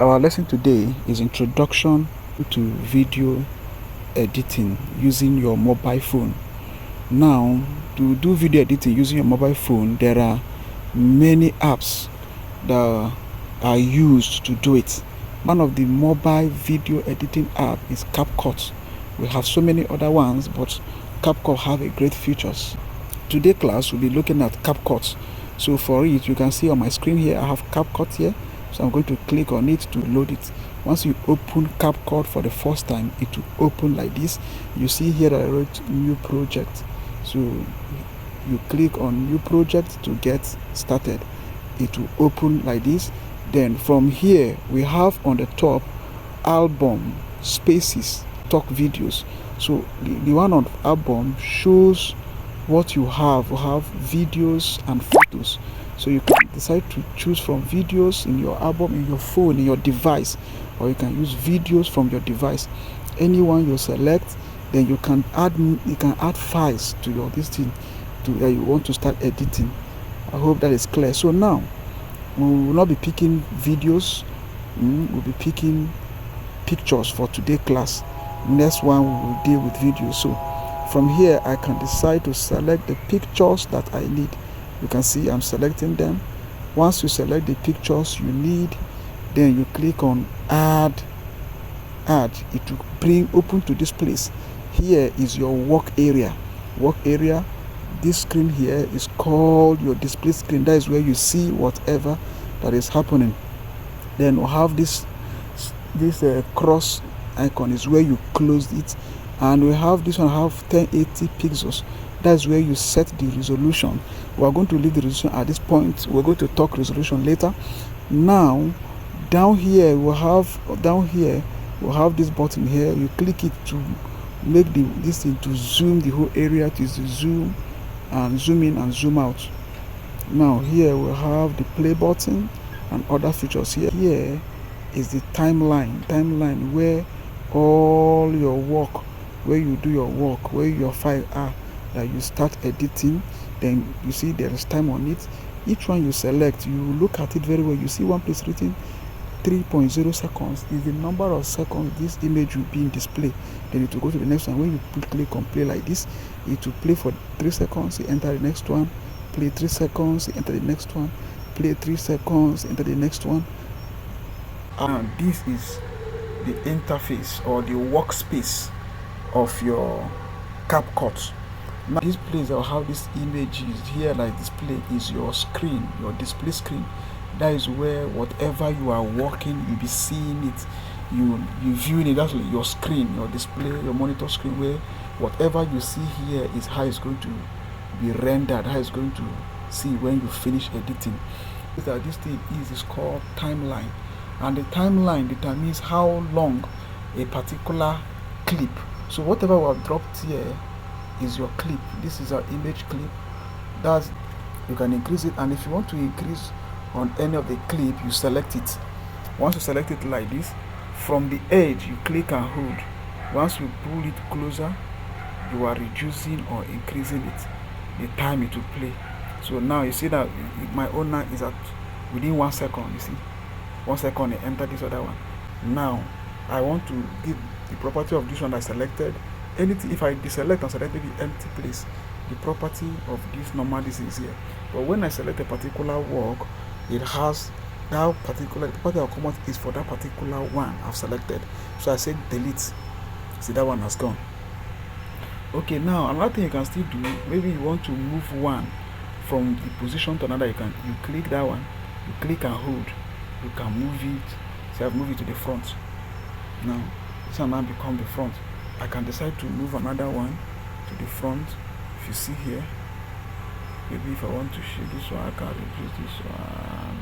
Our lesson today is introduction to video editing using your mobile phone. Now, to do video editing using your mobile phone, there are many apps that are used to do it. One of the mobile video editing app is Capcut. We have so many other ones, but Capcut have a great features. Today class we'll be looking at Capcut. So for it, you can see on my screen here I have Capcut here. So I'm going to click on it to load it. Once you open Capcut for the first time, it will open like this. You see here that I wrote new project. So you click on new project to get started. It will open like this. Then from here we have on the top album, spaces, talk videos. So the one on album shows what you have videos and photos. So you can decide to choose from videos in your album, in your phone, in your device, or you can use videos from your device. Anyone you select, then you can add files to your this thing that you want to start editing. I hope that is clear. So now we will not be picking videos, we'll be picking pictures for today's class. Next one we will deal with videos. So from here I can decide to select the pictures that I need. You can see I'm selecting them. Once you select the pictures you need, then you click on add. It will open to this place. Here is your work area. This screen here is called your display screen. That is where you see whatever that is happening. Then we'll have this cross icon is where you close it, and we have this one have 1080 pixels. That's where you set the resolution. We are going to leave the resolution at this point. We're going to talk resolution later. Now down here we'll have this button here. You click it to make this thing to zoom the whole area, to zoom and zoom in and zoom out. Now here we'll have the play button and other features. Here is the timeline where all your work, where you do your work, where your file are that you start editing. Then you see there is time on it. Each one you select, you look at it very well. You see one place written 3.0 seconds is the number of seconds this image will be in display. Then it will go to the next one. When you click on play like this, it will play for 3 seconds, you enter the next one, play 3 seconds, you enter the next one, play 3 seconds, enter the next one. And this is the interface or the workspace of your Capcut. Now this place or how this image is here like display is your screen, your display screen. That is where whatever you are working, you'll be seeing it, you viewing it. That's your screen, your display, your monitor screen, where whatever you see here is how it's going to be rendered, how it's going to see when you finish editing. This thing is called timeline, and the timeline determines how long a particular clip. So whatever we have dropped here is your clip. This is our image clip. That's, you can increase it, and if you want to increase on any of the clip, you select it. Once you select it like this, from the edge you click and hold. Once you pull it closer, you are reducing or increasing it, the time it will play. So now you see that my own now is at within 1 second. You see 1 second, I enter this other one. Now I want to give the property of this one I selected anything. If I deselect and select the empty place, the property of this normal this is here. But when I select a particular work, it has that particular, the property of common is for that particular one I've selected. So I say delete. See, that one has gone. Okay, now another thing you can still do, maybe you want to move one from the position to another, you click that one, you click and hold, you can move it. Say I've moved it to the front. Now this one now become the front. I can decide to move another one to the front. If you see here, maybe if I want to show this one, I can reduce this one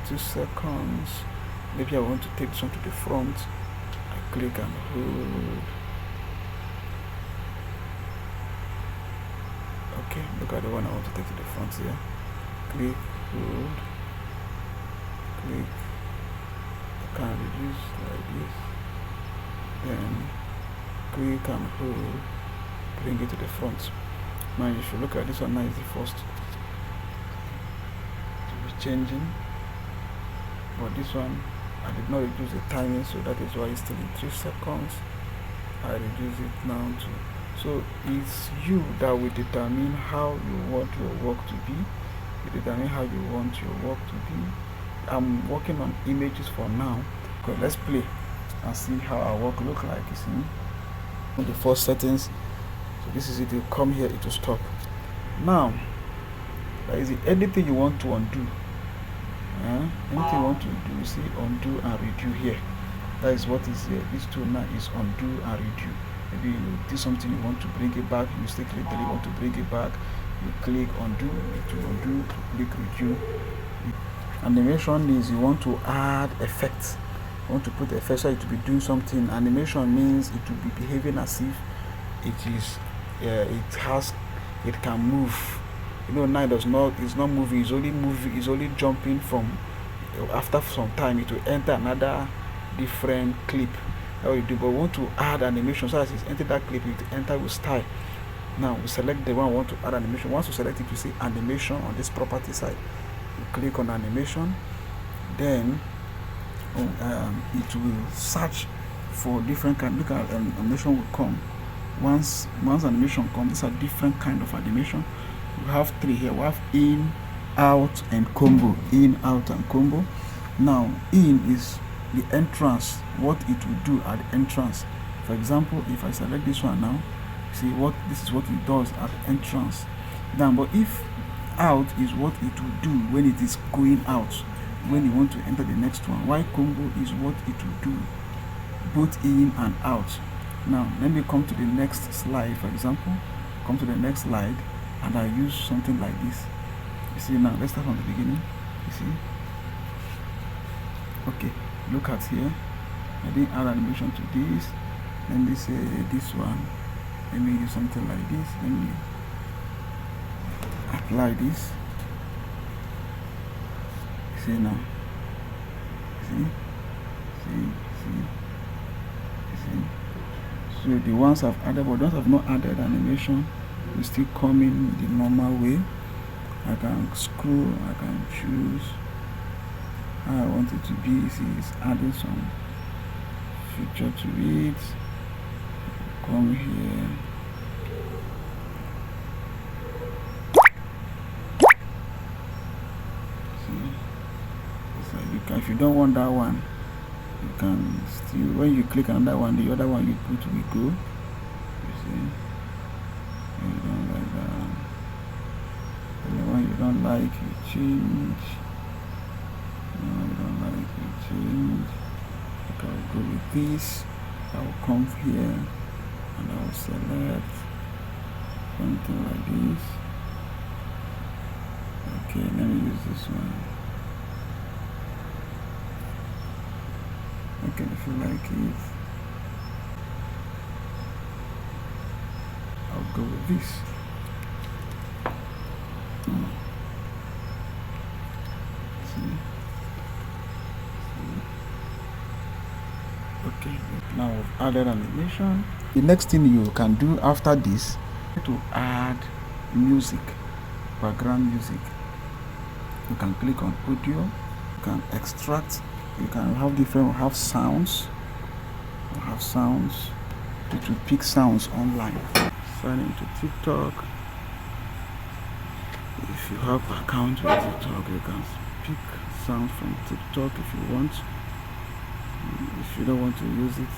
2 seconds. Maybe I want to take this one to the front. I click and hold. Okay, look at the one I want to take to the front here. Click, hold, click. I can reduce like this. Then click and hold, bring it to the front. Now you should look at this one. Now is the first to be changing. but this one I did not reduce the timing, so that is why it's still in 3 seconds. I reduce it now to, so it's you that will determine how you want your work to be. You determine how you want your work to be. I'm working on images for now. Okay, let's play and see how our work look like. You see the first settings, so this is it. You come here, it will stop. Now that is it. Anything you want to undo, anything you want to do, you see undo and redo here. That is what is here. This tool now is undo and redo. Maybe you do something, you want to bring it back, you mistakenly delete, want to bring it back, you click undo, to undo, to click redo. Animation is you want to add effects. You want to put effect so it will be doing something. Animation means it will be behaving as if it is it can move. Now it's not moving, it's only jumping from, after some time it will enter another different clip. That you do, but we want to add animation, so as it's enter that clip, it enter with style. Now we select the one we want to add animation. Once you select it, you see animation on this property side. You click on animation, then it will search for different kind. Look at animation will come. Once animation comes, these are different kind of animation. We have 3 here. We have in, out, and combo. In, out, and combo. Now in is the entrance, what it will do at the entrance. For example, if I select this one now, see what this is what it does at the entrance. Then, but if out is what it will do when it is going out, when you want to enter the next one. While combo is what it will do both in and out. Now let me come to the next slide. For example, come to the next slide, and I use something like this. You see, now let's start from the beginning. You see, okay, look at here. I didn't add animation to this. Let me say this one. Let me use something like this. Let me apply this. See now. See. So the ones I've added, but those I've not added animation, will still come in the normal way. I can scroll, I can choose how I want it to be. See, it's adding some feature to it. Come here. See, so you can, if you don't want that one, you can still, when you click on that one, the other one you put will go. You see, you don't like that. And the one you don't like, you change. The one you don't like, you change. Okay, I'll go with this. I'll come here and I'll select something like this. Okay, let me use this one. Okay, if you like it, I'll go with this. See? Okay, now I've added animation. The next thing you can do after this is to add music, background music. You can click on audio, you can extract, you can have different, sounds. It will pick sounds online. Sign into TikTok. If you have an account with TikTok, you can pick sounds from TikTok if you want. If you don't want to use it,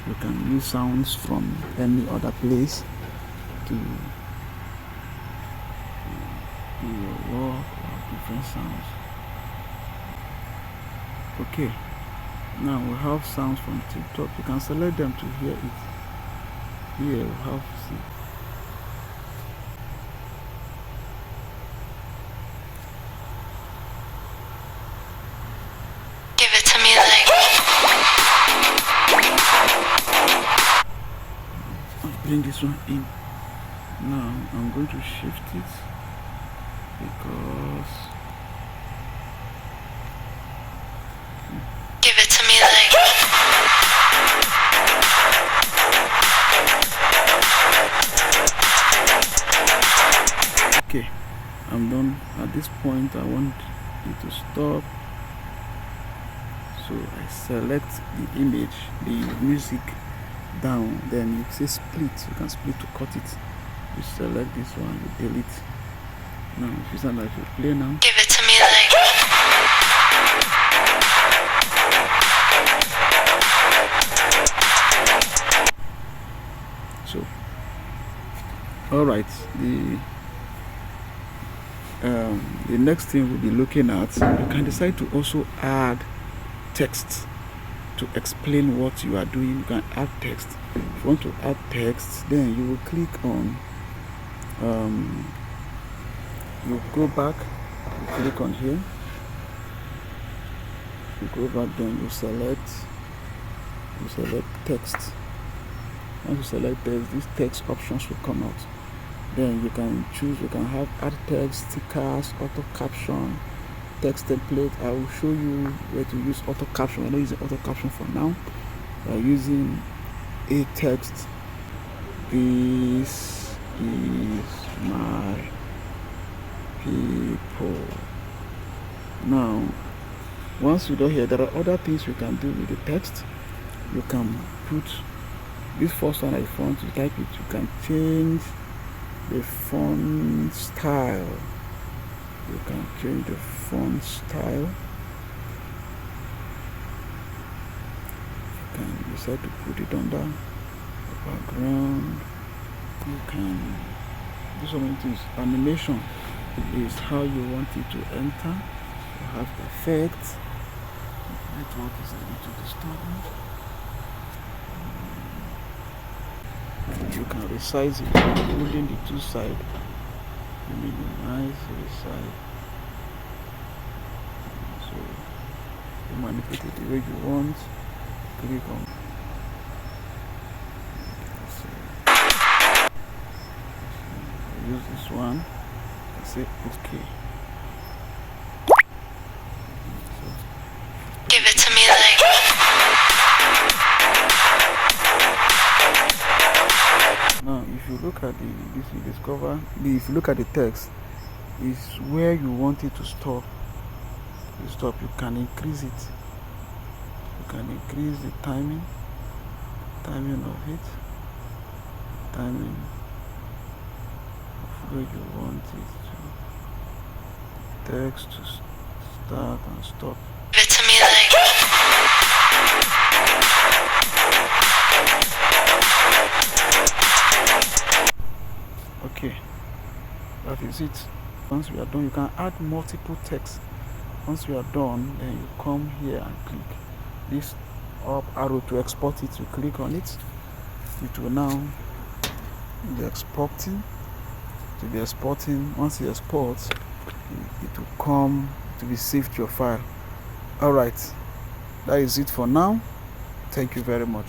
you can use sounds from any other place to do your work or different sounds. Okay, now we have sounds from TikTok. You can select them to hear it. Here we have Give it to me like. I'll bring this one in. Now I'm going to shift it because Give it to me like. okay, I'm done. At this point I want it to stop. So I select the image, the music down, then you say split. You can split to cut it. You select this one, you delete. Now if you sound like you play now. Give it to me like. So alright, the next thing we'll be looking at, you can decide to also add text to explain what you are doing. You can add text. If you want to add text, then you will click on you go back, you click on here, you go back, then you select text. Once you select text, these text options will come out. Then you can choose, you can have add text, stickers, auto caption, text template. I will show you where to use auto caption. I'm not using auto caption for now. We are using a text. This is my people. Now, once you do here, there are other things you can do with the text. You can put this first one at the front, you type it, you can change the font style. You can change the font style. You can decide to put it under the background. You can do so many things. Animation is how you want it to enter. You have effects. Network is a little disturbing. You can resize it by holding the two sides. Minimize, resize. So you manipulate it the way you want. Click on. Use this one. I say OK. Give it to me like. Now, if you look at this, you discover if you look at the text, is where you want it to stop. You can increase it. You can increase the timing of it, timing of where you want it to text to start and stop. Give it to me like. Okay, that is it. Once we are done, you can add multiple text. Once you are done, then you come here and click this up arrow to export it. You click on it. It will now be exporting. Once it exports, it will come to be saved to your file. Alright, that is it for now. Thank you very much.